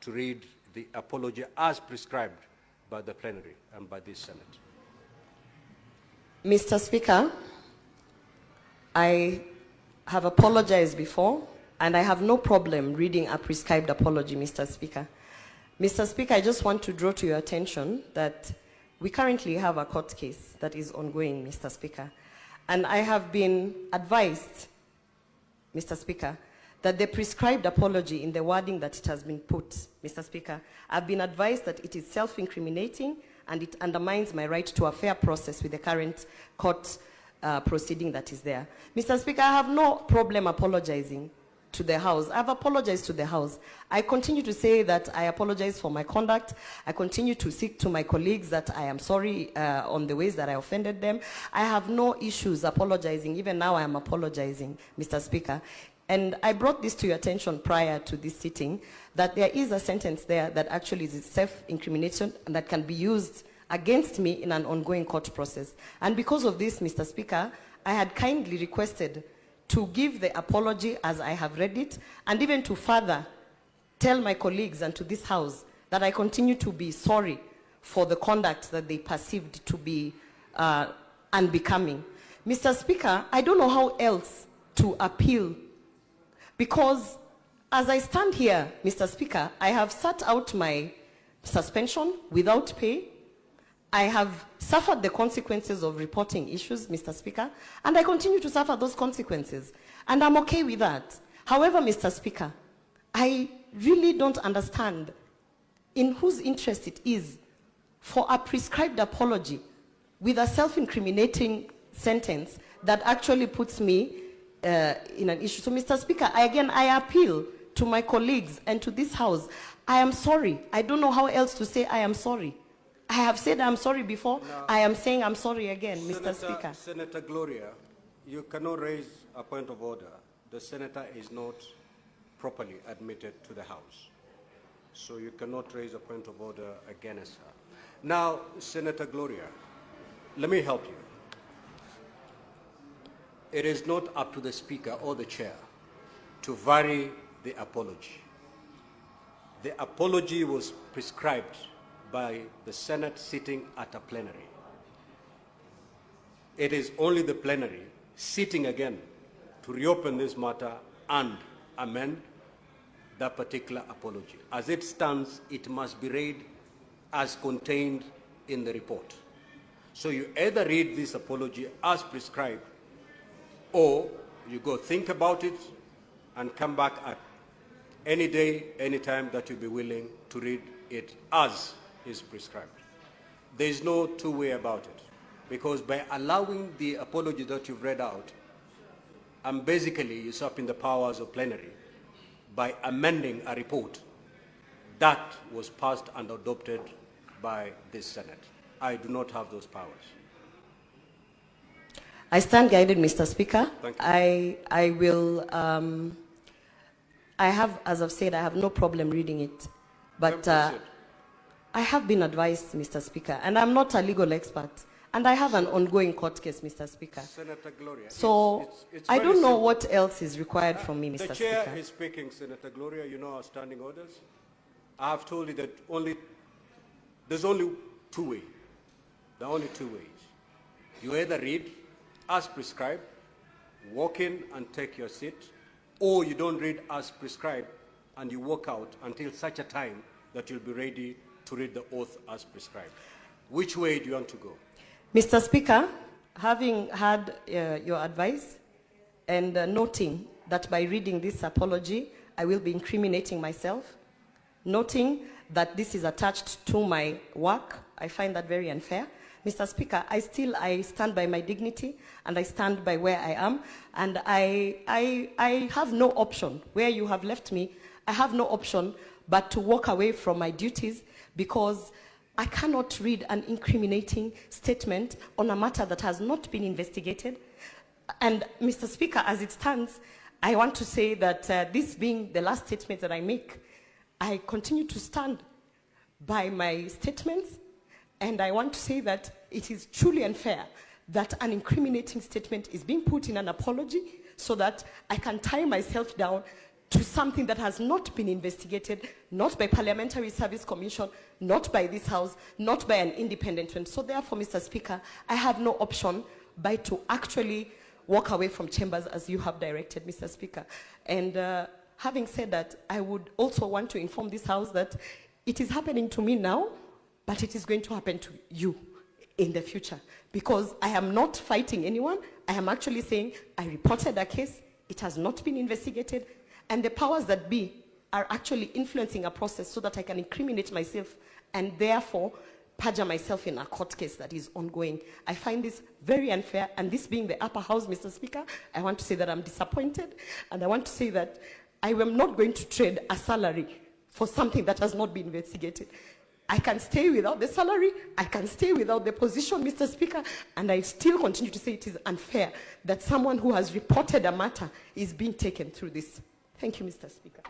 to read the apology as prescribed by the plenary and by this Senate. Mr. Speaker, I have apologized before, and I have no problem reading a prescribed apology, Mr. Speaker. Mr. Speaker, I just want to draw to your attention that we currently have a court case that is ongoing, Mr. Speaker. And I have been advised, Mr. Speaker, that the prescribed apology in the wording that it has been put, Mr. Speaker, I've been advised that it is self-incriminating and it undermines my right to a fair process with the current court proceeding that is there. Mr. Speaker, I have no problem apologizing to the House. I've apologized to the House. I continue to say that I apologize for my conduct. I continue to seek to my colleagues that I am sorry on the ways that I offended them. I have no issues apologizing. Even now I am apologizing, Mr. Speaker. And I brought this to your attention prior to this sitting, that there is a sentence there that actually is self-incrimination and that can be used against me in an ongoing court process. And because of this, Mr. Speaker, I had kindly requested to give the apology as I have read it, and even to further tell my colleagues and to this House that I continue to be sorry for the conduct that they perceived to be unbecoming. Mr. Speaker, I don't know how else to appeal, because as I stand here, Mr. Speaker, I have sat out my suspension without pay. I have suffered the consequences of reporting issues, Mr. Speaker, and I continue to suffer those consequences, and I'm okay with that. However, Mr. Speaker, I really don't understand in whose interest it is for a prescribed apology with a self-incriminating sentence that actually puts me in an issue. So, Mr. Speaker, I appeal to my colleagues and to this House. I am sorry. I don't know how else to say I am sorry. I have said I'm sorry before. No. I am saying I'm sorry again, Mr. Speaker. Senator Gloria, you cannot raise a point of order. The senator is not properly admitted to the House. So you cannot raise a point of order against her. Now, Senator Gloria, let me help you. It is not up to the Speaker or the Chair to vary the apology. The apology was prescribed by the Senate sitting at a plenary. It is only the plenary sitting again to reopen this matter and amend that particular apology. As it stands, it must be read as contained in the report. So you either read this apology as prescribed, or you go think about it and come back at any day, any time that you'll be willing to read it as is prescribed. There is no two-way about it, because by allowing the apology that you've read out, and basically usurping the powers of plenary by amending a report that was passed and adopted by this Senate. I do not have those powers. I stand guided, Mr. Speaker. Thank you. I will, I have, as I've said, I have no problem reading it. But I have been advised, Mr. Speaker, and I'm not a legal expert, and I have an ongoing court case, Mr. Speaker. Senator Gloria. So it's I don't know simple. what else is required from me, Mr. Speaker. The Chair is speaking, Senator Gloria. You know our standing orders. I have told you that there's only two ways. There are only two ways. You either read as prescribed, walk in and take your seat, or you don't read as prescribed and you walk out until such a time that you'll be ready to read the oath as prescribed. Which way do you want to go? Mr. Speaker, having had your advice and noting that by reading this apology, I will be incriminating myself, noting that this is attached to my work, I find that very unfair. Mr. Speaker, I stand by my dignity and I stand by where I am, and I have no option. Where you have left me, I have no option but to walk away from my duties, because I cannot read an incriminating statement on a matter that has not been investigated. And Mr. Speaker, as it stands, I want to say that this being the last statement that I make, I continue to stand by my statements, and I want to say that it is truly unfair that an incriminating statement is being put in an apology so that I can tie myself down to something that has not been investigated, not by Parliamentary Service Commission, not by this House, not by an independent one. So therefore, Mr. Speaker, I have no option but to actually walk away from chambers as you have directed, Mr. Speaker. And having said that, I would also want to inform this House that it is happening to me now, but it is going to happen to you in the future. Because I am not fighting anyone. I am actually saying I reported a case, it has not been investigated, and the powers that be are actually influencing a process so that I can incriminate myself and therefore perjure myself in a court case that is ongoing. I find this very unfair, and this being the upper house, Mr. Speaker, I want to say that I'm disappointed, and I want to say that I am not going to trade a salary for something that has not been investigated. I can stay without the salary, I can stay without the position, Mr. Speaker, and I still continue to say it is unfair that someone who has reported a matter is being taken through this. Thank you, Mr. Speaker.